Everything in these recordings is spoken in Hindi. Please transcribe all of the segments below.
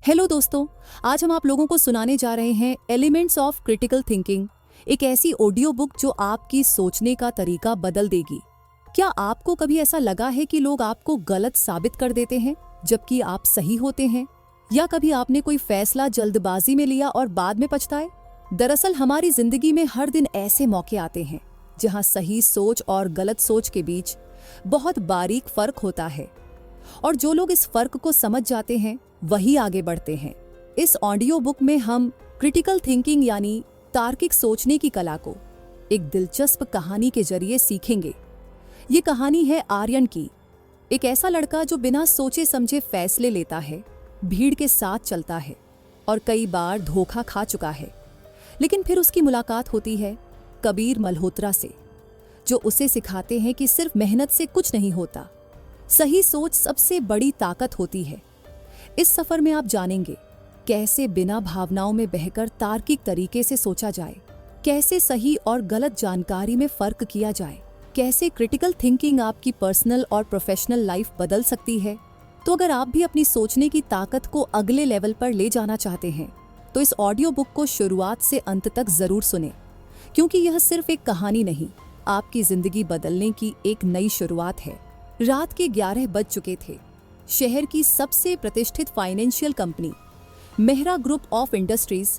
हेलो दोस्तों, आज हम आप लोगों को सुनाने जा रहे हैं एलिमेंट्स ऑफ क्रिटिकल थिंकिंग, एक ऐसी ऑडियो बुक जो आपकी सोचने का तरीका बदल देगी। क्या आपको कभी ऐसा लगा है कि लोग आपको गलत साबित कर देते हैं जबकि आप सही होते हैं? या कभी आपने कोई फैसला जल्दबाजी में लिया और बाद में पछताए? दरअसल हमारी जिंदगी में हर दिन ऐसे मौके आते हैं जहां सही सोच और गलत सोच के बीच बहुत बारीक फर्क होता है, और जो लोग इस फर्क को समझ जाते हैं वही आगे बढ़ते हैं। इस ऑडियो बुक में हम क्रिटिकल थिंकिंग यानी तार्किक सोचने की कला को एक दिलचस्प कहानी के जरिए सीखेंगे। ये कहानी है आर्यन की, एक ऐसा लड़का जो बिना सोचे समझे फैसले लेता है, भीड़ के साथ चलता है और कई बार धोखा खा चुका है। लेकिन फिर उसकी मुलाकात होती है कबीर मल्होत्रा से, जो उसे सिखाते हैं कि सिर्फ मेहनत से कुछ नहीं होता, सही सोच सबसे बड़ी ताकत होती है। इस सफर में आप जानेंगे कैसे बिना भावनाओं में बहकर तार्किक तरीके से सोचा जाए, कैसे सही और गलत जानकारी में फर्क किया जाए, कैसे क्रिटिकल थिंकिंग आपकी पर्सनल और प्रोफेशनल लाइफ बदल सकती है। तो अगर आप भी अपनी सोचने की ताकत को अगले लेवल पर ले जाना चाहते हैं तो इस ऑडियो बुक को शुरुआत से अंत तक जरूर सुनें, क्योंकि यह सिर्फ एक कहानी नहीं, आपकी जिंदगी बदलने की एक नई शुरुआत है। रात के 11 बज चुके थे। शहर की सबसे प्रतिष्ठित financial company Mehra group of industries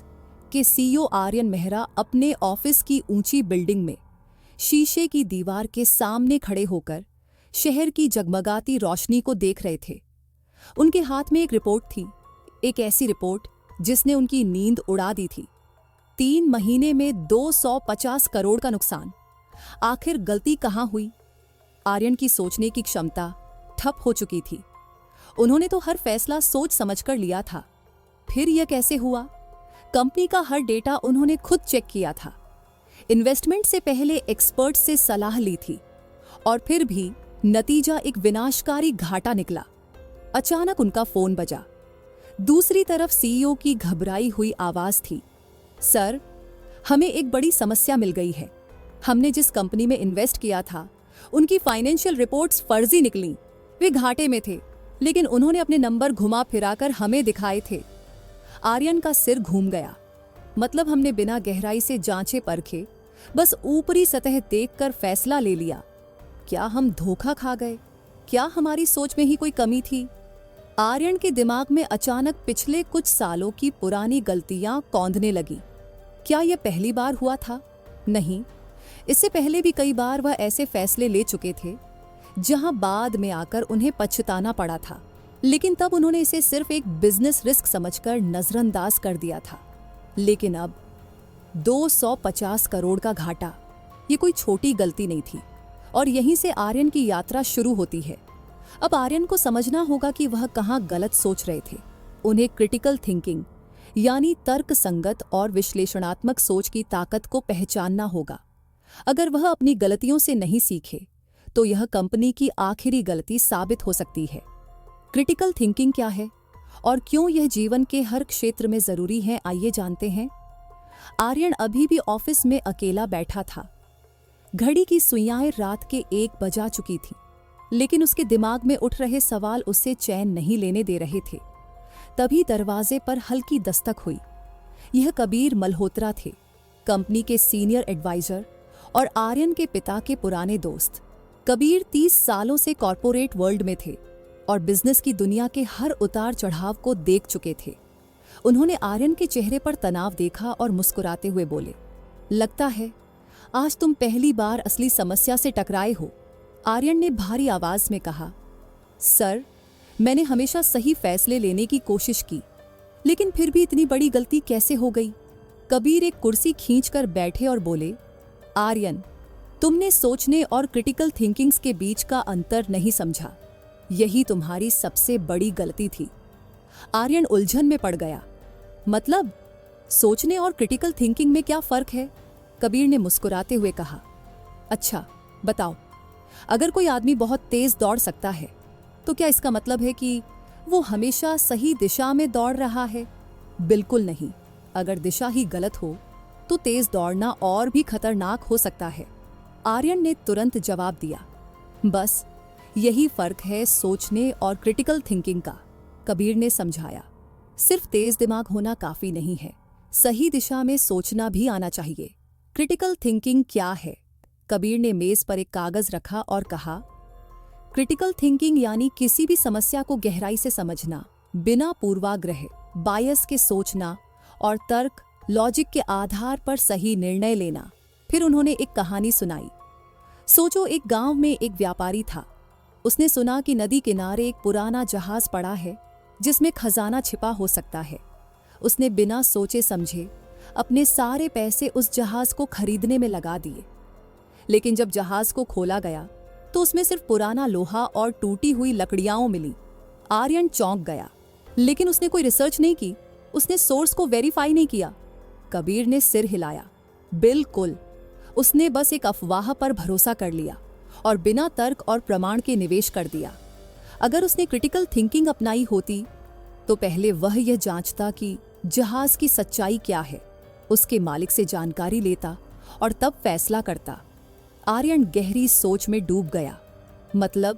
के सीईओ आर्यन मेहरा अपने ऑफिस की ऊंची बिल्डिंग में शीशे की दीवार के सामने खड़े होकर शहर की जगमगाती रोशनी को देख रहे थे। उनके हाथ में एक रिपोर्ट थी, एक ऐसी रिपोर्ट जिसने उनकी नींद उड़ा दी थी। 3 महीने में 250 करोड़ का नुकसान। आखिर गलती कहाँ हुई? आर्यन की सोचने की क्षमता ठप हो चुकी थी। उन्होंने तो हर फैसला सोच समझकर लिया था। फिर यह कैसे हुआ? कंपनी का हर डेटा उन्होंने खुद चेक किया था, इन्वेस्टमेंट से पहले एक्सपर्ट से सलाह ली थी, और फिर भी नतीजा एक विनाशकारी घाटा निकला। अचानक उनका फोन बजा। दूसरी तरफ सीईओ की घबराई हुई आवाज थी, सर, हमें एक बड़ी समस्या मिल गई है। हमने जिस कंपनी में इन्वेस्ट किया था उनकी फाइनेंशियल रिपोर्ट्स फर्जी निकली। वे घाटे में थे, लेकिन उन्होंने अपने नंबर घुमा फिराकर हमें दिखाए थे। आर्यन का सिर घूम गया। मतलब हमने बिना गहराई से जांचे परखे, बस ऊपरी सतह देखकर फैसला ले लिया। क्या हम धोखा खा गए? क्या हमारी सोच में ही कोई कमी थी? आर्यन के दिमाग में अचानक पिछले कुछ सालों की पुरानी गलतियां कौंधने लगी। क्या यह पहली बार हुआ था? नहीं, इससे पहले भी कई बार वह ऐसे फैसले ले चुके थे जहां बाद में आकर उन्हें पछताना पड़ा था, लेकिन तब उन्होंने इसे सिर्फ एक बिजनेस रिस्क समझकर नजरअंदाज कर दिया था। लेकिन अब 250 करोड़ का घाटा, ये कोई छोटी गलती नहीं थी, और यहीं से आर्यन की यात्रा शुरू होती है। अब आर्यन को समझना होगा कि वह कहां गलत सोच रहे थे। उन्हें क्रिटिकल थिंकिंग यानी तर्क संगत और विश्लेषणात्मक सोच की ताकत को पहचानना होगा। अगर वह अपनी गलतियों से नहीं सीखे तो यह कंपनी की आखिरी गलती साबित हो सकती है। क्रिटिकल थिंकिंग क्या है और क्यों यह जीवन के हर क्षेत्र में जरूरी है, आइए जानते हैं। आर्यन अभी भी ऑफिस में अकेला बैठा था। घड़ी की सुइयां रात के 1 बजा चुकी थी, लेकिन उसके दिमाग में उठ रहे सवाल उसे चैन नहीं लेने दे रहे थे। तभी दरवाजे पर हल्की दस्तक हुई। यह कबीर मल्होत्रा थे, कंपनी के सीनियर एडवाइजर और आर्यन के पिता के पुराने दोस्त। कबीर 30 सालों से कॉरपोरेट वर्ल्ड में थे और बिजनेस की दुनिया के हर उतार चढ़ाव को देख चुके थे। उन्होंने आर्यन के चेहरे पर तनाव देखा और मुस्कुराते हुए बोले, लगता है आज तुम पहली बार असली समस्या से टकराए हो। आर्यन ने भारी आवाज में कहा, सर, मैंने हमेशा सही फैसले लेने की कोशिश की, लेकिन फिर भी इतनी बड़ी गलती कैसे हो गई? कबीर एक कुर्सी खींचकर बैठे और बोले, आर्यन, तुमने सोचने और क्रिटिकल थिंकिंग्स के बीच का अंतर नहीं समझा। यही तुम्हारी सबसे बड़ी गलती थी। आर्यन उलझन में पड़ गया। मतलब सोचने और क्रिटिकल थिंकिंग में क्या फर्क है? कबीर ने मुस्कुराते हुए कहा, अच्छा बताओ, अगर कोई आदमी बहुत तेज दौड़ सकता है तो क्या इसका मतलब है कि वो हमेशा सही दिशा में दौड़ रहा है? बिल्कुल नहीं। अगर दिशा ही गलत हो तो तेज दौड़ना और भी खतरनाक हो सकता है। आर्यन ने तुरंत जवाब दिया, बस यही फर्क है सोचने और क्रिटिकल थिंकिंग का। कबीर ने समझाया, सिर्फ तेज दिमाग होना काफी नहीं है, सही दिशा में सोचना भी आना चाहिए। क्रिटिकल थिंकिंग क्या है? कबीर ने मेज पर एक कागज रखा और कहा, क्रिटिकल थिंकिंग यानी किसी भी समस्या को गहराई से समझना, बिना पूर्वाग्रह, बायस के सोचना और तर्क, लॉजिक के आधार पर सही निर्णय लेना। फिर उन्होंने एक कहानी सुनाई। सोचो, एक गांव में एक व्यापारी था। उसने सुना कि नदी किनारे एक पुराना जहाज पड़ा है जिसमें खजाना छिपा हो सकता है। उसने बिना सोचे समझे अपने सारे पैसे उस जहाज को खरीदने में लगा दिए। लेकिन जब जहाज को खोला गया तो उसमें सिर्फ पुराना लोहा और टूटी हुई लकड़ियां मिली। आर्यन चौंक गया, लेकिन उसने कोई रिसर्च नहीं की, उसने सोर्स को वेरीफाई नहीं किया। कबीर ने सिर हिलाया। बिल्कुल, उसने बस एक अफवाह पर भरोसा कर लिया और बिना तर्क और प्रमाण के निवेश कर दिया। अगर उसने क्रिटिकल थिंकिंग अपनाई होती तो पहले वह यह जांचता कि जहाज की सच्चाई क्या है, उसके मालिक से जानकारी लेता और तब फैसला करता। आर्यन गहरी सोच में डूब गया। मतलब,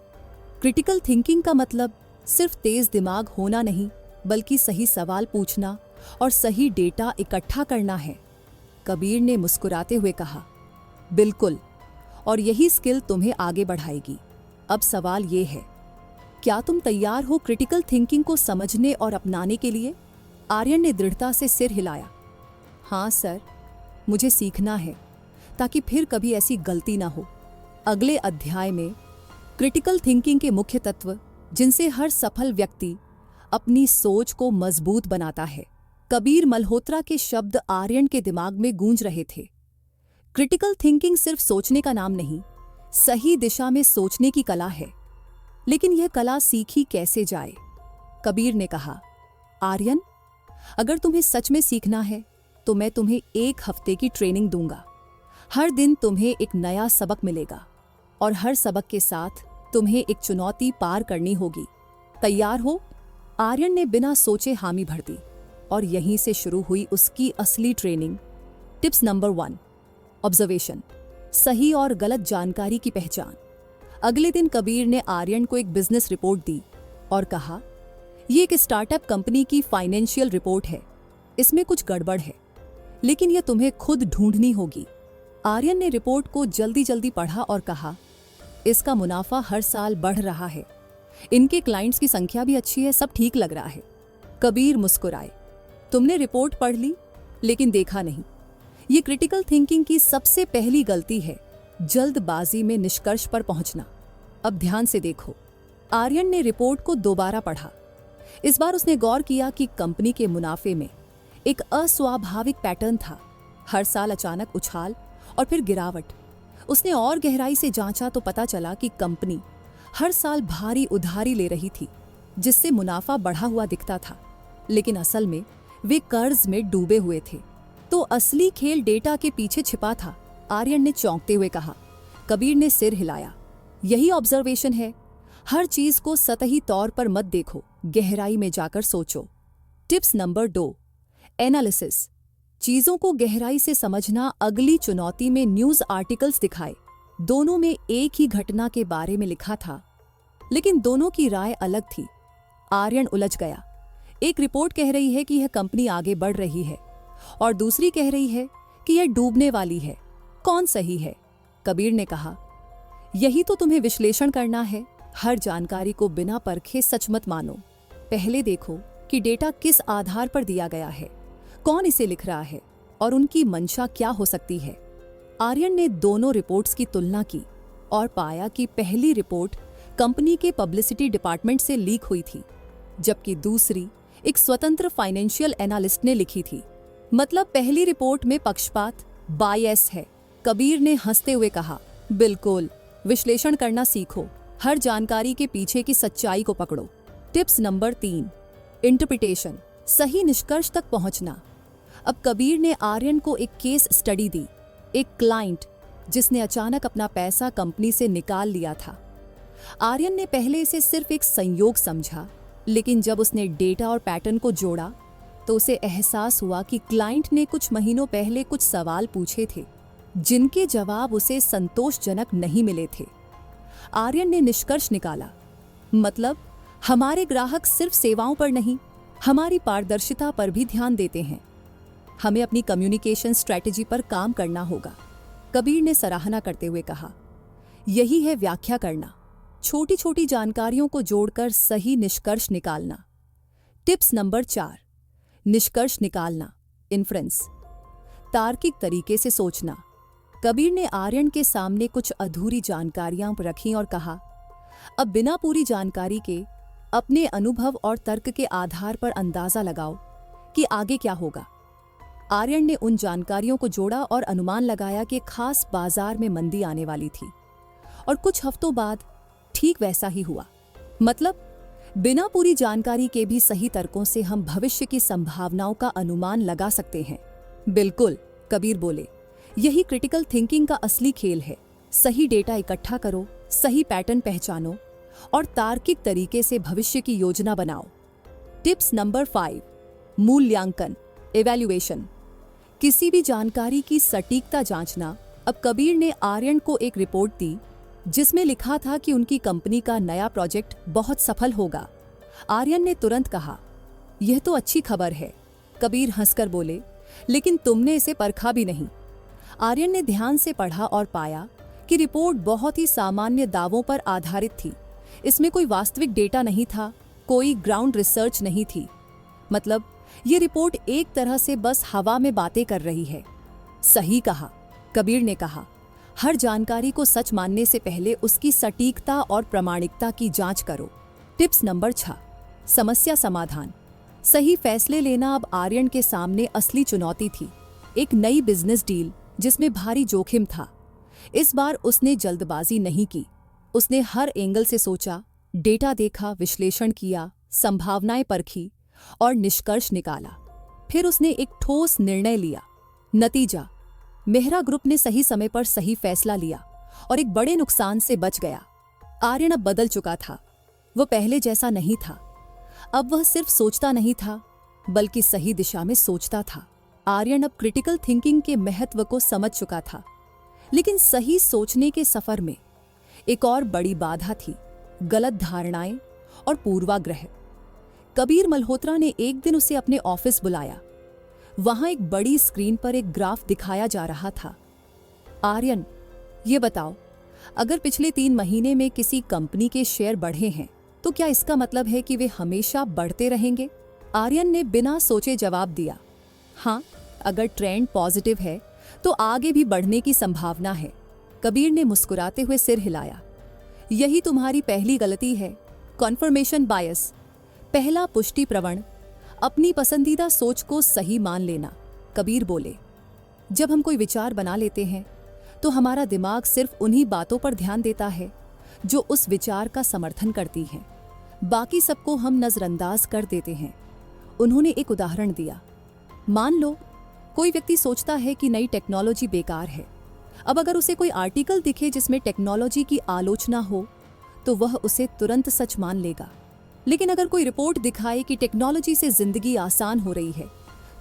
क्रिटिकल थिंकिंग का मतलब सिर्फ तेज दिमाग होना नहीं, बल्कि सही सवाल पूछना और सही डेटा इकट्ठा करना है। कबीर ने मुस्कुराते हुए कहा, बिल्कुल, और यही स्किल तुम्हें आगे बढ़ाएगी। अब सवाल ये है, क्या तुम तैयार हो क्रिटिकल थिंकिंग को समझने और अपनाने के लिए? आर्यन ने दृढ़ता से सिर हिलाया। हाँ सर, मुझे सीखना है ताकि फिर कभी ऐसी गलती ना हो। अगले अध्याय में क्रिटिकल थिंकिंग के मुख्य तत्व जिनसे हर सफल व्यक्ति अपनी सोच को मजबूत बनाता है। कबीर मल्होत्रा के शब्द आर्यन के दिमाग में गूंज रहे थे। क्रिटिकल थिंकिंग सिर्फ सोचने का नाम नहीं, सही दिशा में सोचने की कला है। लेकिन यह कला सीखी कैसे जाए? कबीर ने कहा, आर्यन, अगर तुम्हें सच में सीखना है तो मैं तुम्हें 1 हफ्ते की ट्रेनिंग दूंगा। हर दिन तुम्हें एक नया सबक मिलेगा और हर सबक के साथ तुम्हें एक चुनौती पार करनी होगी। तैयार हो? आर्यन ने बिना सोचे हामी भर दी और यहीं से शुरू हुई उसकी असली ट्रेनिंग। टिप्स नंबर 1, ऑब्जर्वेशन, सही और गलत जानकारी की पहचान। अगले दिन कबीर ने आर्यन को एक बिजनेस रिपोर्ट दी और कहा, यह एक स्टार्टअप कंपनी की फाइनेंशियल रिपोर्ट है, इसमें कुछ गड़बड़ है, लेकिन यह तुम्हें खुद ढूंढनी होगी। आर्यन ने रिपोर्ट को जल्दी जल्दी पढ़ा और कहा, इसका मुनाफा हर साल बढ़ रहा है, इनके क्लाइंट्स की संख्या भी अच्छी है, सब ठीक लग रहा है। कबीर मुस्कुराए, तुमने रिपोर्ट पढ़ ली लेकिन देखा नहीं। ये क्रिटिकल थिंकिंग की सबसे पहली गलती है, जल्दबाजी में निष्कर्ष पर पहुंचना। अब ध्यान से देखो। आर्यन ने रिपोर्ट को दोबारा पढ़ा। इस बार उसने गौर किया कि कंपनी के मुनाफे में एक अस्वाभाविक पैटर्न था। हर साल अचानक उछाल और फिर गिरावट। उसने और गहराई से जांचा तो पता चला कि कंपनी हर साल भारी उधारी ले रही थी, जिससे मुनाफा बढ़ा हुआ दिखता था, लेकिन असल में वे कर्ज में डूबे हुए थे। तो असली खेल डेटा के पीछे छिपा था। आर्यन ने चौंकते हुए कहा। कबीर ने सिर हिलाया। यही ऑब्जर्वेशन है। हर चीज को सतही तौर पर मत देखो, गहराई में जाकर सोचो। टिप्स नंबर 2, एनालिसिस, चीजों को गहराई से समझना। अगली चुनौती में न्यूज आर्टिकल्स दिखाए। दोनों में एक ही घटना के बारे में लिखा था, लेकिन दोनों की राय अलग थी। आर्यन उलझ गया। एक रिपोर्ट कह रही है कि यह कंपनी आगे बढ़ रही है और दूसरी कह रही है कि यह डूबने वाली है। कौन सही है? कबीर ने कहा, यही तो तुम्हें विश्लेषण करना है। हर जानकारी को बिना परखे सच मत मानो। पहले देखो कि डेटा किस आधार पर दिया गया है, कौन इसे लिख रहा है और उनकी मंशा क्या हो सकती है। आर्यन ने दोनों रिपोर्ट्स की तुलना की और पाया कि पहली रिपोर्ट कंपनी के पब्लिसिटी डिपार्टमेंट से लीक हुई थी, जबकि दूसरी एक स्वतंत्र फाइनेंशियल एनालिस्ट ने लिखी थी। मतलब पहली रिपोर्ट में पक्षपात, बायस है। कबीर ने हंसते हुए कहा, बिल्कुल, विश्लेषण करना सीखो, हर जानकारी के पीछे की सच्चाई को पकड़ो। टिप्स नंबर 3, इंटरप्रिटेशन, सही निष्कर्ष तक पहुंचना। अब कबीर ने आर्यन को एक केस स्टडी दी। एक क्लाइंट जिसने अचानक अपना पैसा कंपनी से निकाल लिया था। आर्यन ने पहले इसे सिर्फ एक संयोग समझा, लेकिन जब उसने डेटा और पैटर्न को जोड़ा तो उसे एहसास हुआ कि क्लाइंट ने कुछ महीनों पहले कुछ सवाल पूछे थे, जिनके जवाब उसे संतोषजनक नहीं मिले थे। आर्यन ने निष्कर्ष निकाला, मतलब हमारे ग्राहक सिर्फ सेवाओं पर नहीं, हमारी पारदर्शिता पर भी ध्यान देते हैं। हमें अपनी कम्युनिकेशन स्ट्रैटेजी पर काम करना होगा। कबीर ने सराहना करते हुए कहा, यही है व्याख्या करना, छोटी छोटी जानकारियों को जोड़कर सही निष्कर्ष निकालना। टिप्स नंबर 4, निष्कर्ष निकालना, इन्फ्रेंस, तार्किक तरीके से सोचना। कबीर ने आर्यन के सामने कुछ अधूरी जानकारियां रखीं और कहा, अब बिना पूरी जानकारी के अपने अनुभव और तर्क के आधार पर अंदाजा लगाओ कि आगे क्या होगा। आर्यन ने उन जानकारियों को जोड़ा और अनुमान लगाया कि खास बाजार में मंदी आने वाली थी, और कुछ हफ्तों बाद ठीक वैसा ही हुआ। मतलब बिना पूरी जानकारी के भी सही तर्कों से हम भविष्य की संभावनाओं का अनुमान लगा सकते हैं। बिल्कुल, कबीर बोले, यही क्रिटिकल थिंकिंग का असली खेल है। सही डेटा इकट्ठा करो, सही पैटर्न पहचानो और तार्किक तरीके से भविष्य की योजना बनाओ। टिप्स नंबर 5, मूल्यांकन, इवैल्यूएशन, किसी भी जानकारी की सटीकता जांचना। अब कबीर ने आर्यन को एक रिपोर्ट दी जिसमें लिखा था कि उनकी कंपनी का नया प्रोजेक्ट बहुत सफल होगा। आर्यन ने तुरंत कहा, यह तो अच्छी खबर है। कबीर हंसकर बोले, लेकिन तुमने इसे परखा भी नहीं। आर्यन ने ध्यान से पढ़ा और पाया कि रिपोर्ट बहुत ही सामान्य दावों पर आधारित थी। इसमें कोई वास्तविक डेटा नहीं था, कोई ग्राउंड रिसर्च नहीं थी। मतलब ये रिपोर्ट एक तरह से बस हवा में बातें कर रही है। सही कहा, कबीर ने कहा, हर जानकारी को सच मानने से पहले उसकी सटीकता और प्रामाणिकता की जांच करो। टिप्स नंबर 6, समस्या समाधान, सही फैसले लेना। अब आर्यन के सामने असली चुनौती थी, एक नई बिजनेस डील जिसमें भारी जोखिम था। इस बार उसने जल्दबाजी नहीं की। उसने हर एंगल से सोचा, डेटा देखा, विश्लेषण किया, संभावनाएं परखी और निष्कर्ष निकाला। फिर उसने एक ठोस निर्णय लिया। नतीजा, मेहरा ग्रुप ने सही समय पर सही फैसला लिया और एक बड़े नुकसान से बच गया। आर्यन अब बदल चुका था। वो पहले जैसा नहीं था। अब वह सिर्फ सोचता नहीं था, बल्कि सही दिशा में सोचता था। आर्यन अब क्रिटिकल थिंकिंग के महत्व को समझ चुका था। लेकिन सही सोचने के सफर में एक और बड़ी बाधा थी, गलत धारणाएं और पूर्वाग्रह। कबीर मल्होत्रा ने एक दिन उसे अपने ऑफिस बुलाया। वहां एक बड़ी स्क्रीन पर एक ग्राफ दिखाया जा रहा था। आर्यन, ये बताओ, अगर पिछले 3 महीने में किसी कंपनी के शेयर बढ़े हैं तो क्या इसका मतलब है कि वे हमेशा बढ़ते रहेंगे? आर्यन ने बिना सोचे जवाब दिया, हाँ, अगर ट्रेंड पॉजिटिव है तो आगे भी बढ़ने की संभावना है। कबीर ने मुस्कुराते हुए सिर हिलाया। यही तुम्हारी पहली गलती है, कॉन्फर्मेशन बायस, पहला पुष्टि प्रवण, अपनी पसंदीदा सोच को सही मान लेना। कबीर बोले, जब हम कोई विचार बना लेते हैं तो हमारा दिमाग सिर्फ उन्हीं बातों पर ध्यान देता है जो उस विचार का समर्थन करती हैं। बाकी सबको हम नजरअंदाज कर देते हैं। उन्होंने एक उदाहरण दिया। मान लो कोई व्यक्ति सोचता है कि नई टेक्नोलॉजी बेकार है। अब अगर उसे कोई आर्टिकल दिखे जिसमें टेक्नोलॉजी की आलोचना हो तो वह उसे तुरंत सच मान लेगा। लेकिन अगर कोई रिपोर्ट दिखाए कि टेक्नोलॉजी से जिंदगी आसान हो रही है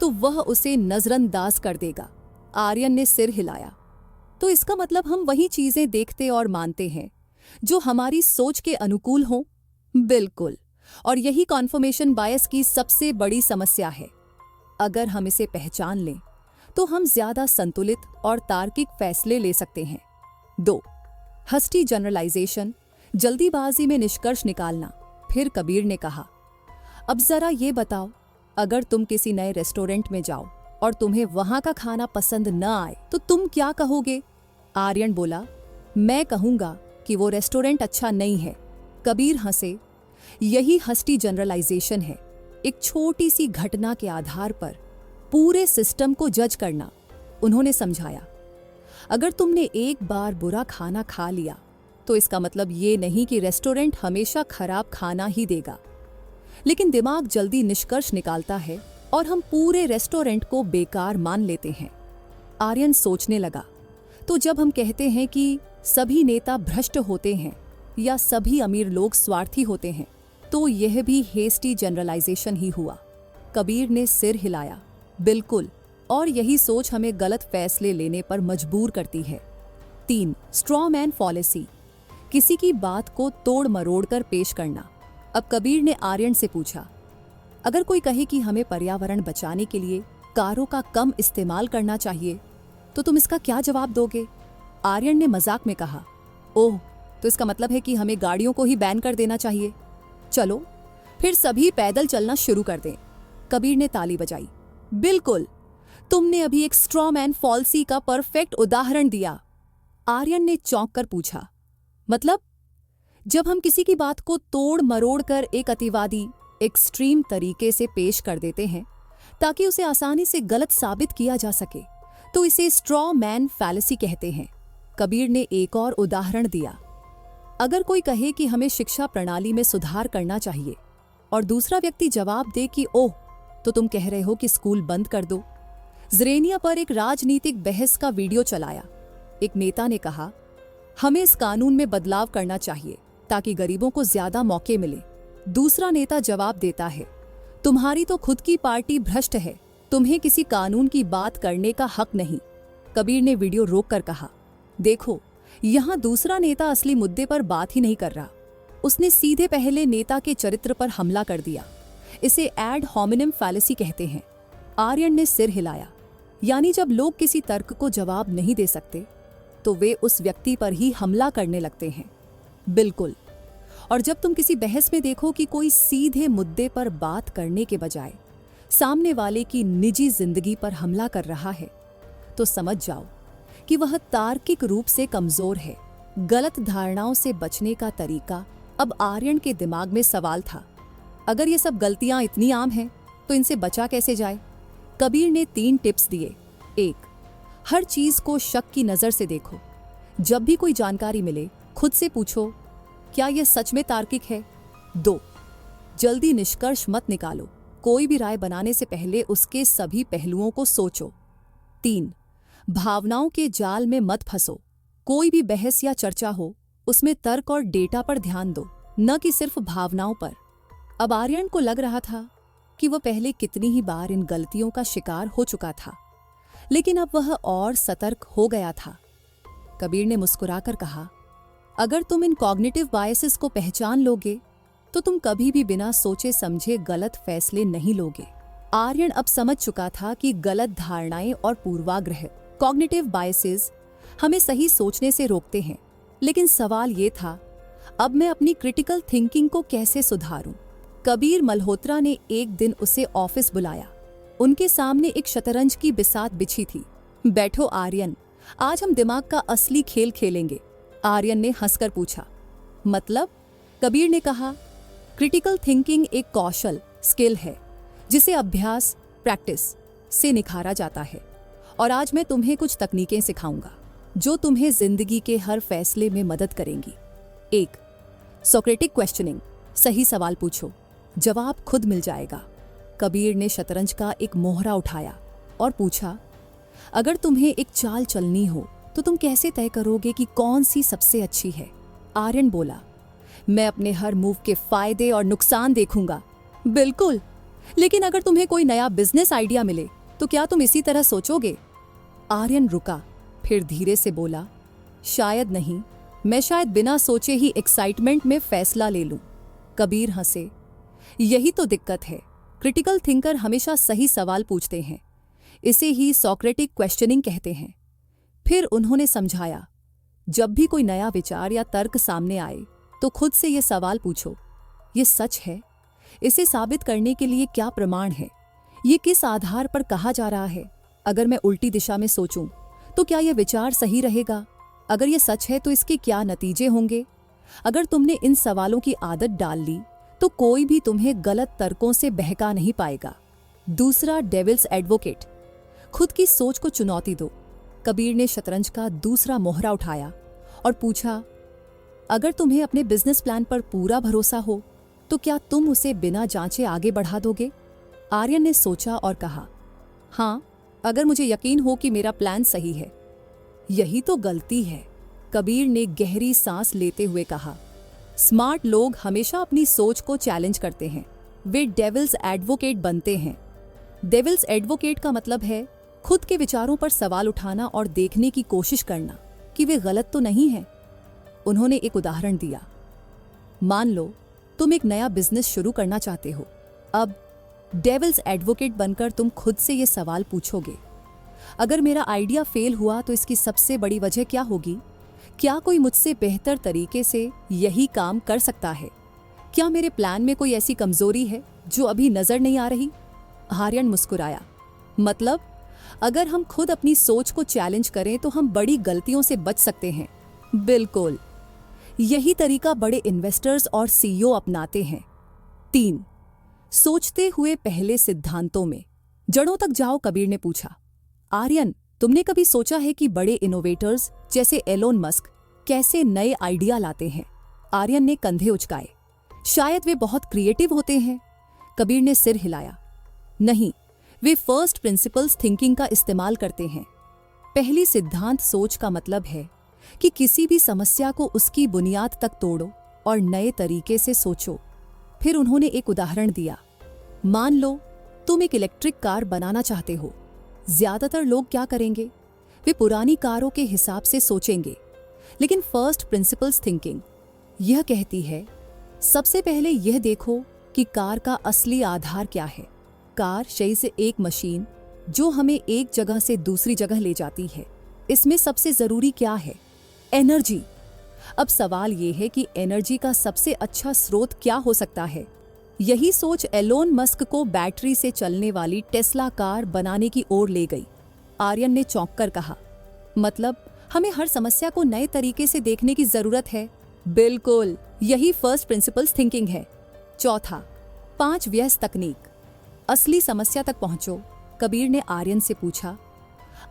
तो वह उसे नजरअंदाज कर देगा। आर्यन ने सिर हिलाया। तो इसका मतलब हम वही चीजें देखते और मानते हैं जो हमारी सोच के अनुकूल हों? बिल्कुल, और यही कॉन्फर्मेशन बायस की सबसे बड़ी समस्या है। अगर हम इसे पहचान लें तो हम ज्यादा संतुलित और तार्किक फैसले ले सकते हैं। 2, हस्टी जनरलाइजेशन, जल्दीबाजी में निष्कर्ष निकालना। फिर कबीर ने कहा, अब जरा ये बताओ, अगर तुम किसी नए रेस्टोरेंट में जाओ और तुम्हें वहां का खाना पसंद न आए तो तुम क्या कहोगे? आर्यन बोला, मैं कहूंगा कि वो रेस्टोरेंट अच्छा नहीं है। कबीर हंसे। यही हस्टी जनरलाइजेशन है, एक छोटी सी घटना के आधार पर पूरे सिस्टम को जज करना। उन्होंने समझाया, अगर तुमने एक बार बुरा खाना खा लिया तो इसका मतलब ये नहीं कि रेस्टोरेंट हमेशा खराब खाना ही देगा। लेकिन दिमाग जल्दी निष्कर्ष निकालता है और हम पूरे रेस्टोरेंट को बेकार मान लेते हैं। आर्यन सोचने लगा, तो जब हम कहते हैं कि सभी नेता भ्रष्ट होते हैं या सभी अमीर लोग स्वार्थी होते हैं तो यह भी हेस्टी जनरलाइजेशन ही हुआ। कबीर ने सिर हिलाया। बिल्कुल, और यही सोच हमें गलत फैसले लेने पर मजबूर करती है। 3, स्ट्रॉ मैन फॉलेसी, किसी की बात को तोड़ मरोड़ कर पेश करना। अब कबीर ने आर्यन से पूछा, अगर कोई कहे कि हमें पर्यावरण बचाने के लिए कारों का कम इस्तेमाल करना चाहिए, तो तुम इसका क्या जवाब दोगे? आर्यन ने मजाक में कहा, ओह, तो इसका मतलब है कि हमें गाड़ियों को ही बैन कर देना चाहिए। चलो फिर सभी पैदल चलना शुरू कर दें। कबीर ने ताली बजाई। बिल्कुल, तुमने अभी एक स्ट्रॉ मैन फॉल्सी का परफेक्ट उदाहरण दिया। आर्यन ने चौंक कर पूछा, मतलब? जब हम किसी की बात को तोड़ मरोड़ कर एक अतिवादी एक्सट्रीम तरीके से पेश कर देते हैं ताकि उसे आसानी से गलत साबित किया जा सके, तो इसे स्ट्रॉ मैन फैलेसी कहते हैं। कबीर ने एक और उदाहरण दिया। अगर कोई कहे कि हमें शिक्षा प्रणाली में सुधार करना चाहिए और दूसरा व्यक्ति जवाब दे कि ओह, तो तुम कह रहे हो कि स्कूल बंद कर दो। ज़रेनिया पर एक राजनीतिक बहस का वीडियो चलाया। एक नेता ने कहा, हमें इस कानून में बदलाव करना चाहिए ताकि गरीबों को ज्यादा मौके मिले। दूसरा नेता जवाब देता है, तुम्हारी तो खुद की पार्टी भ्रष्ट है, तुम्हें किसी कानून की बात करने का हक नहीं। कबीर ने वीडियो रोक कर कहा, देखो, यहाँ दूसरा नेता असली मुद्दे पर बात ही नहीं कर रहा, उसने सीधे पहले नेता के चरित्र पर हमला कर दिया। इसे एड होमिनम फैलेसी कहते हैं। आर्यन ने सिर हिलाया। यानी जब लोग किसी तर्क को जवाब नहीं दे सकते तो वे उस व्यक्ति पर ही हमला करने लगते हैं। बिल्कुल, और जब तुम किसी बहस में देखो कि कोई सीधे मुद्दे पर बात करने के बजाय सामने वाले की निजी जिंदगी पर हमला कर रहा है, तो समझ जाओ कि वह तार्किक रूप से कमजोर है। गलत धारणाओं से बचने का तरीका अब आर्यन के दिमाग में सवाल था। अगर ये सब गलतियां इतनी आम हैं, तो इनसे बचा कैसे जाए? कबीर ने 3 टिप्स दिए। 1, हर चीज को शक की नजर से देखो। जब भी कोई जानकारी मिले, खुद से पूछो, क्या यह सच में तार्किक है? 2, जल्दी निष्कर्ष मत निकालो। कोई भी राय बनाने से पहले उसके सभी पहलुओं को सोचो। 3, भावनाओं के जाल में मत फंसो। कोई भी बहस या चर्चा हो, उसमें तर्क और डेटा पर ध्यान दो, न कि सिर्फ भावनाओं पर। अब आर्यन को लग रहा था कि वह पहले कितनी ही बार इन गलतियों का शिकार हो चुका था, लेकिन अब वह और सतर्क हो गया था। कबीर ने मुस्कुराकर कहा, अगर तुम इन कॉग्निटिव बायसेस को पहचान लोगे, तो तुम कभी भी बिना सोचे समझे गलत फैसले नहीं लोगे। आर्यन अब समझ चुका था कि गलत धारणाएं और पूर्वाग्रह, कॉग्निटिव बायसेस, हमें सही सोचने से रोकते हैं। लेकिन सवाल ये था, अब मैं अपनी क्रिटिकल थिंकिंग को कैसे सुधारूं? कबीर मल्होत्रा ने एक दिन उसे ऑफिस बुलाया। उनके सामने एक शतरंज की बिसात बिछी थी। बैठो आर्यन, आज हम दिमाग का असली खेल खेलेंगे। आर्यन ने हंसकर पूछा, मतलब? कबीर ने कहा, क्रिटिकल थिंकिंग एक कौशल, स्किल है जिसे अभ्यास, प्रैक्टिस से निखारा जाता है। और आज मैं तुम्हें कुछ तकनीकें सिखाऊंगा जो तुम्हें जिंदगी के हर फैसले में मदद करेंगी। 1, सोक्रेटिक क्वेश्चनिंग, सही सवाल पूछो, जवाब खुद मिल जाएगा। कबीर ने शतरंज का एक मोहरा उठाया और पूछा, अगर तुम्हें एक चाल चलनी हो तो तुम कैसे तय करोगे कि कौन सी सबसे अच्छी है? आर्यन बोला, मैं अपने हर मूव के फायदे और नुकसान देखूंगा। बिल्कुल, लेकिन अगर तुम्हें कोई नया बिजनेस आइडिया मिले तो क्या तुम इसी तरह सोचोगे? आर्यन रुका, फिर धीरे से बोला, शायद नहीं, मैं शायद बिना सोचे ही एक्साइटमेंट में फैसला ले लूं। कबीर हंसे, यही तो दिक्कत है, क्रिटिकल थिंकर हमेशा सही सवाल पूछते हैं, इसे ही सोक्रेटिक क्वेश्चनिंग कहते हैं। फिर उन्होंने समझाया, जब भी कोई नया विचार या तर्क सामने आए तो खुद से ये सवाल पूछो, ये सच है? इसे साबित करने के लिए क्या प्रमाण है? ये किस आधार पर कहा जा रहा है? अगर मैं उल्टी दिशा में सोचूं तो क्या यह विचार सही रहेगा? अगर ये सच है तो इसके क्या नतीजे होंगे? अगर तुमने इन सवालों की आदत डाल ली तो कोई भी तुम्हें गलत तर्कों से बहका नहीं पाएगा। दूसरा, डेविल्स एडवोकेट, खुद की सोच को चुनौती दो। कबीर ने शतरंज का दूसरा मोहरा उठाया और पूछा, अगर तुम्हें अपने बिजनेस प्लान पर पूरा भरोसा हो तो क्या तुम उसे बिना जांचे आगे बढ़ा दोगे? आर्यन ने सोचा और कहा, हाँ, अगर मुझे यकीन हो कि मेरा प्लान सही है। यही तो गलती है, कबीर ने गहरी सांस लेते हुए कहा। स्मार्ट लोग हमेशा अपनी सोच को चैलेंज करते हैं, वे डेविल्स एडवोकेट बनते हैं। डेविल्स एडवोकेट का मतलब है खुद के विचारों पर सवाल उठाना और देखने की कोशिश करना कि वे गलत तो नहीं हैं। उन्होंने एक उदाहरण दिया, मान लो तुम एक नया बिजनेस शुरू करना चाहते हो। अब डेविल्स एडवोकेट बनकर तुम खुद से ये सवाल पूछोगे, अगर मेरा आइडिया फेल हुआ तो इसकी सबसे बड़ी वजह क्या होगी? क्या कोई मुझसे बेहतर तरीके से यही काम कर सकता है? क्या मेरे प्लान में कोई ऐसी कमजोरी है जो अभी नजर नहीं आ रही? आर्यन मुस्कुराया। मतलब, अगर हम खुद अपनी सोच को चैलेंज करें तो हम बड़ी गलतियों से बच सकते हैं। बिल्कुल, यही तरीका बड़े इन्वेस्टर्स और सीईओ अपनाते हैं। 3. सोचते हुए पहले सिद्धांतों में जड़ों तक जाओ। कबीर ने पूछा, आर्यन, तुमने कभी सोचा है कि बड़े इनोवेटर्स जैसे एलोन मस्क कैसे नए आइडिया लाते हैं? आर्यन ने कंधे उचकाए। शायद वे बहुत क्रिएटिव होते हैं। कबीर ने सिर हिलाया। नहीं, वे फर्स्ट प्रिंसिपल्स थिंकिंग का इस्तेमाल करते हैं। पहली सिद्धांत सोच का मतलब है कि किसी भी समस्या को उसकी बुनियाद तक तोड़ो और नए तरीके से सोचो। फिर उन्होंने एक उदाहरण दिया। मान लो तुम एक इलेक्ट्रिक कार बनाना चाहते हो। ज्यादातर लोग क्या करेंगे? वे पुरानी कारों के हिसाब से सोचेंगे। लेकिन फर्स्ट प्रिंसिपल्स थिंकिंग यह कहती है, सबसे पहले यह देखो कि कार का असली आधार क्या है। कार शय से एक मशीन जो हमें एक जगह से दूसरी जगह ले जाती है। इसमें सबसे जरूरी क्या है? एनर्जी। अब सवाल यह है कि एनर्जी का सबसे अच्छा स्रोत क्या हो सकता है? यही सोच एलोन मस्क को बैटरी से चलने वाली टेस्ला कार बनाने की ओर ले गई। आर्यन ने चौंक कर कहा, मतलब हमें हर समस्या को नए तरीके से देखने की जरूरत है। बिल्कुल, यही फर्स्ट प्रिंसिपल्स थिंकिंग है। चौथा, 5 व्यस्त तकनीक। असली समस्या तक पहुंचो। कबीर ने आर्यन से पूछा,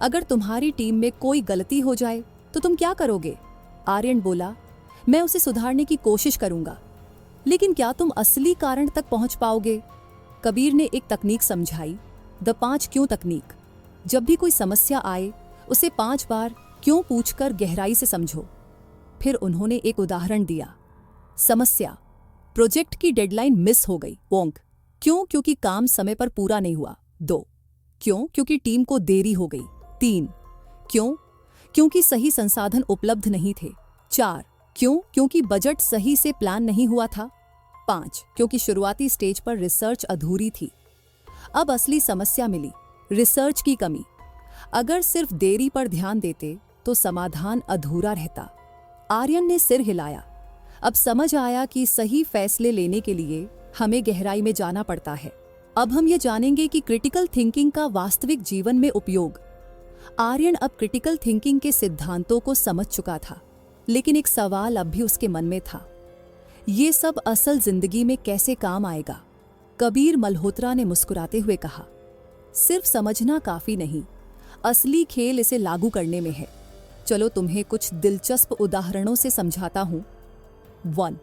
अगर तुम्हारी टीम में कोई गलती हो जाए तो तुम क्या करोगे? आर्यन बोला, मैं उसे सुधारने की कोशिश करूंगा। लेकिन क्या तुम असली कारण तक पहुंच पाओगे? कबीर ने एक तकनीक समझाई, द 5 क्यों तकनीक। जब भी कोई समस्या आए उसे 5 बार क्यों पूछकर गहराई से समझो। फिर उन्होंने एक उदाहरण दिया। समस्या, प्रोजेक्ट की डेडलाइन मिस हो गई। वोंक। क्यों? क्योंकि काम समय पर पूरा नहीं हुआ। 2. क्यों? क्योंकि टीम को देरी हो गई। 3. क्यों? क्योंकि सही संसाधन उपलब्ध नहीं थे। 4. क्यों? क्योंकि बजट सही से प्लान नहीं हुआ था। 5. क्योंकि शुरुआती स्टेज पर रिसर्च अधूरी थी। अब असली समस्या मिली, रिसर्च की कमी। अगर सिर्फ देरी पर ध्यान देते तो समाधान अधूरा रहता। आर्यन ने सिर हिलाया। अब समझ आया कि सही फैसले लेने के लिए हमें गहराई में जाना पड़ता है। अब हम ये जानेंगे कि क्रिटिकल थिंकिंग का वास्तविक जीवन में उपयोग। आर्यन अब क्रिटिकल थिंकिंग के सिद्धांतों को समझ चुका था, लेकिन एक सवाल अब भी उसके मन में था। ये सब असल जिंदगी में कैसे काम आएगा? कबीर मल्होत्रा ने मुस्कुराते हुए कहा, सिर्फ समझना काफी नहीं, असली खेल इसे लागू करने में है। चलो तुम्हें कुछ दिलचस्प उदाहरणों से समझाता हूं। 1.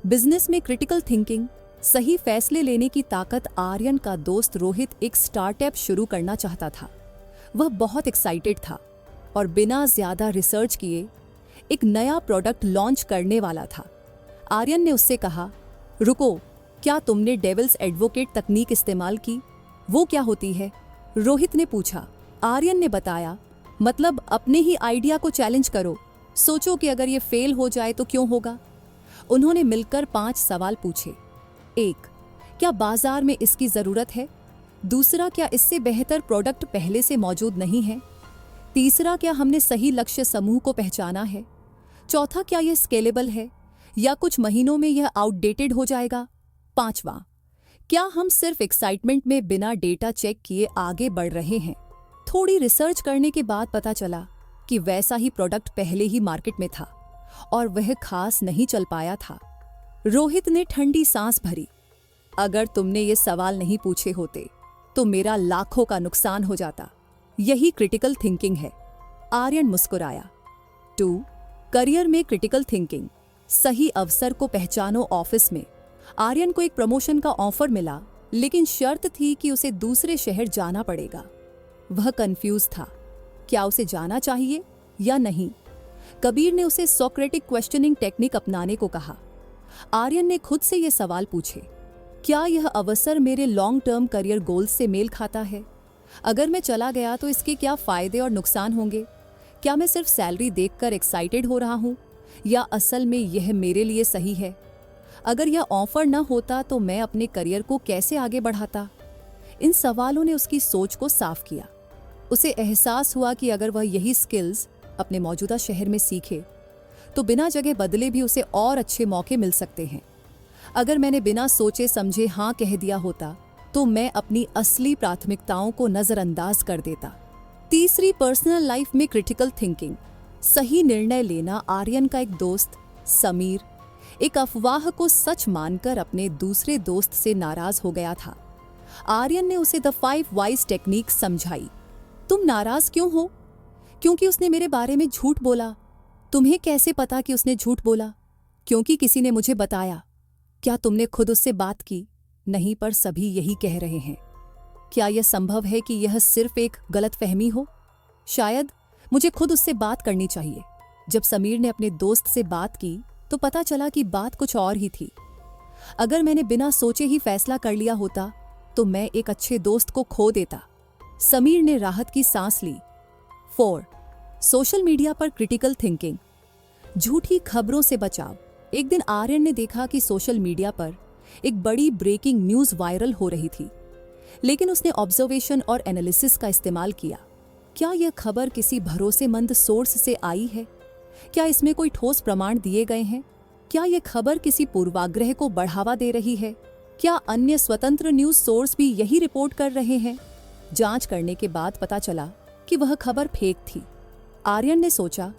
बिजनेस में क्रिटिकल थिंकिंग, सही फैसले लेने की ताकत। आर्यन का दोस्त रोहित एक स्टार्टअप शुरू करना चाहता था। वह बहुत एक्साइटेड था और बिना ज्यादा रिसर्च किए एक नया प्रोडक्ट लॉन्च करने वाला था। आर्यन ने उससे कहा, रुको, क्या तुमने डेविल्स एडवोकेट तकनीक इस्तेमाल की? वो क्या होती है? रोहित ने पूछा। आर्यन ने बताया, मतलब अपने ही आइडिया को चैलेंज करो। सोचो कि अगर ये फेल हो जाए तो क्यों होगा। उन्होंने मिलकर 5 सवाल पूछे। 1. क्या बाजार में इसकी जरूरत है? दूसरा, क्या इससे बेहतर प्रोडक्ट पहले से मौजूद नहीं है? तीसरा, क्या हमने सही लक्ष्य समूह को पहचाना है? चौथा, क्या यह स्केलेबल है या कुछ महीनों में यह आउटडेटेड हो जाएगा? 5वां, क्या हम सिर्फ एक्साइटमेंट में बिना डेटा चेक किए आगे बढ़ रहे हैं? थोड़ी रिसर्च करने के बाद पता चला कि वैसा ही प्रोडक्ट पहले ही मार्केट में था और वह खास नहीं चल पाया था। रोहित ने ठंडी सांस भरी। अगर तुमने ये सवाल नहीं पूछे होते तो मेरा लाखों का नुकसान हो जाता। यही क्रिटिकल थिंकिंग है। आर्यन मुस्कुराया। 2. करियर में क्रिटिकल थिंकिंग, सही अवसर को पहचानो। ऑफिस में आर्यन को एक प्रमोशन का ऑफर मिला, लेकिन शर्त थी कि उसे दूसरे शहर जाना पड़ेगा। वह कंफ्यूज था, क्या उसे जाना चाहिए या नहीं। कबीर ने उसे सोक्रेटिक क्वेश्चनिंग टेक्निक अपनाने को कहा। आर्यन ने खुद से ये सवाल पूछे, क्या यह अवसर मेरे लॉन्ग टर्म करियर गोल्स से मेल खाता है? अगर मैं चला गया तो इसके क्या फायदे और नुकसान होंगे? क्या मैं सिर्फ सैलरी देखकर एक्साइटेड हो रहा हूं या असल में यह मेरे लिए सही है? अगर यह ऑफर न होता तो मैं अपने करियर को कैसे आगे बढ़ाता? इन सवालों ने उसकी सोच को साफ किया। उसे एहसास हुआ कि अगर वह यही स्किल्स अपने मौजूदा शहर में सीखे तो बिना जगह बदले भी उसे और अच्छे मौके मिल सकते हैं। अगर मैंने बिना सोचे समझे हाँ कह दिया होता तो मैं अपनी असली प्राथमिकताओं को नजरअंदाज कर देता। तीसरी, पर्सनल लाइफ में क्रिटिकल थिंकिंग। सही निर्णय लेना। आर्यन का एक दोस्त समीर एक अफवाह को सच मानकर अपने दूसरे दोस्त से नाराज हो गया था। आर्यन ने उसे द 5 वाइज टेक्निक समझाई। तुम नाराज क्यों हो? क्योंकि उसने मेरे बारे में झूठ बोला। तुम्हें कैसे पता कि उसने झूठ बोला? क्योंकि किसी ने मुझे बताया। क्या तुमने खुद उससे बात की? नहीं, पर सभी यही कह रहे हैं। क्या यह संभव है कि यह सिर्फ एक गलतफहमी हो? शायद मुझे खुद उससे बात करनी चाहिए। जब समीर ने अपने दोस्त से बात की तो पता चला कि बात कुछ और ही थी। अगर मैंने बिना सोचे ही फैसला कर लिया होता तो मैं एक अच्छे दोस्त को खो देता। समीर ने राहत की सांस ली। 4, सोशल मीडिया पर क्रिटिकल थिंकिंग। झूठी खबरों से बचाव। एक दिन आर्यन ने देखा कि सोशल मीडिया पर एक बड़ी ब्रेकिंग न्यूज वायरल हो रही थी, लेकिन उसने ऑब्जर्वेशन और एनालिसिस का इस्तेमाल किया। क्या यह खबर किसी भरोसेमंद सोर्स से आई है? क्या इसमें कोई ठोस प्रमाण दिए गए हैं? क्या यह खबर किसी पूर्वाग्रह को बढ़ावा दे रही है? क्या अन्य स्वतंत्र न्यूज सोर्स भी यही रिपोर्ट कर रहे हैं? जांच करने के बाद पता चला कि वह खबर फेक थी। आर्यन ने सोचा,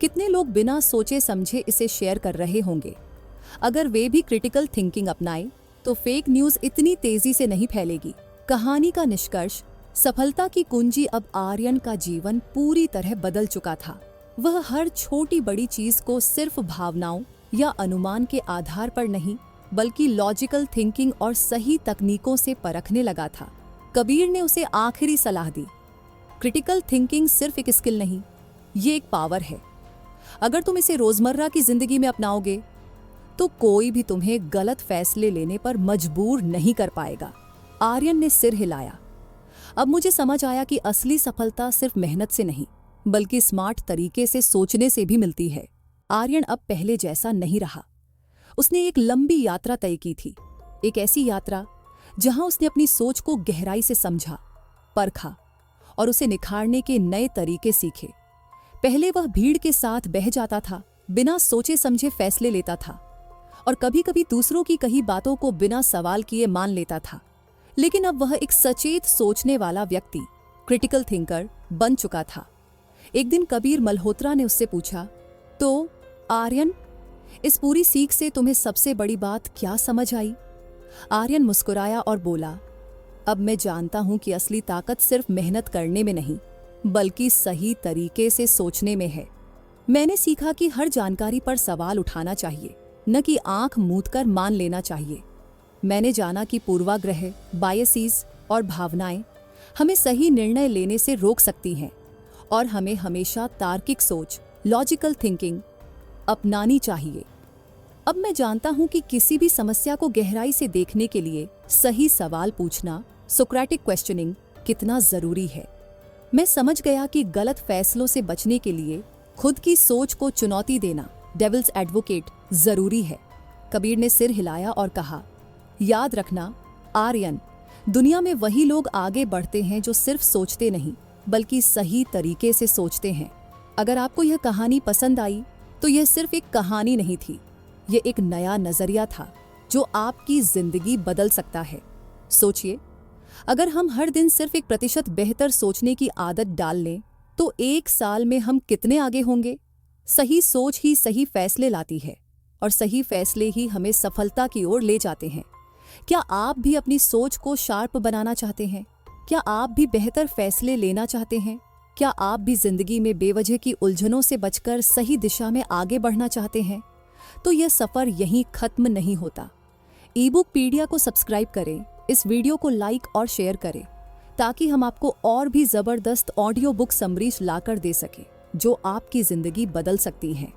कितने लोग बिना सोचे समझे इसे शेयर कर रहे होंगे। अगर वे भी क्रिटिकल थिंकिंग अपनाएं तो फेक न्यूज इतनी तेजी से नहीं फैलेगी। कहानी का निष्कर्ष। सफलता की कुंजी। अब आर्यन का जीवन पूरी तरह बदल चुका था। वह हर छोटी बड़ी चीज को सिर्फ भावनाओं या अनुमान के आधार पर नहीं, बल्कि लॉजिकल थिंकिंग और सही तकनीकों से परखने लगा था। कबीर ने उसे आखिरी सलाह दी, क्रिटिकल थिंकिंग सिर्फ एक स्किल नहीं, ये एक पावर है। अगर तुम इसे रोजमर्रा की जिंदगी में अपनाओगे तो कोई भी तुम्हें गलत फैसले लेने पर मजबूर नहीं कर पाएगा। आर्यन ने सिर हिलाया। अब मुझे समझ आया कि असली सफलता सिर्फ मेहनत से नहीं, बल्कि स्मार्ट तरीके से सोचने से भी मिलती है। आर्यन अब पहले जैसा नहीं रहा। उसने एक लंबी यात्रा तय की थी, एक ऐसी यात्रा जहां उसने अपनी सोच को गहराई से समझा, परखा और उसे निखारने के नए तरीके सीखे। पहले वह भीड़ के साथ बह जाता था, बिना सोचे समझे फैसले लेता था और कभी-कभी दूसरों की कही बातों को बिना सवाल किए मान लेता था। लेकिन अब वह एक सचेत सोचने वाला व्यक्ति, क्रिटिकल थिंकर बन चुका था। एक दिन कबीर मल्होत्रा ने उससे पूछा, तो आर्यन, इस पूरी सीख से तुम्हें सबसे बड़ी बात क्या समझ आई? आर्यन मुस्कुराया और बोला, अब मैं जानता हूं कि असली ताकत सिर्फ मेहनत करने में नहीं, बल्कि सही तरीके से सोचने में है। मैंने सीखा कि हर जानकारी पर सवाल उठाना चाहिए, न कि आंख मूंदकर मान लेना चाहिए। मैंने जाना कि पूर्वाग्रह, बायसीज और भावनाएं हमें सही निर्णय लेने से रोक सकती हैं और हमें हमेशा तार्किक सोच, लॉजिकल थिंकिंग अपनानी चाहिए। अब मैं जानता हूं कि किसी भी समस्या को गहराई से देखने के लिए सही सवाल पूछना, सोक्रेटिक क्वेश्चनिंग, कितना जरूरी है। मैं समझ गया कि गलत फैसलों से बचने के लिए खुद की सोच को चुनौती देना, डेविल्स एडवोकेट, जरूरी है। कबीर ने सिर हिलाया और कहा, याद रखना आर्यन, दुनिया में वही लोग आगे बढ़ते हैं जो सिर्फ सोचते नहीं, बल्कि सही तरीके से सोचते हैं। अगर आपको यह कहानी पसंद आई तो यह सिर्फ एक कहानी नहीं थी, यह एक नया नजरिया था जो आपकी जिंदगी बदल सकता है। सोचिए, अगर हम हर दिन सिर्फ 1% बेहतर सोचने की आदत डाल लें तो 1 साल में हम कितने आगे होंगे। सही सोच ही सही फैसले लाती है और सही फैसले ही हमें सफलता की ओर ले जाते हैं। क्या आप भी अपनी सोच को शार्प बनाना चाहते हैं? क्या आप भी बेहतर फैसले लेना चाहते हैं? क्या आप भी जिंदगी में बेवजह की उलझनों से बचकर सही दिशा में आगे बढ़ना चाहते हैं? तो यह सफर यहीं खत्म नहीं होता। ईबुक पीडिया को सब्सक्राइब करें, इस वीडियो को लाइक और शेयर करें ताकि हम आपको और भी जबरदस्त ऑडियो बुक समरीज लाकर दे सकें जो आपकी जिंदगी बदल सकती हैं।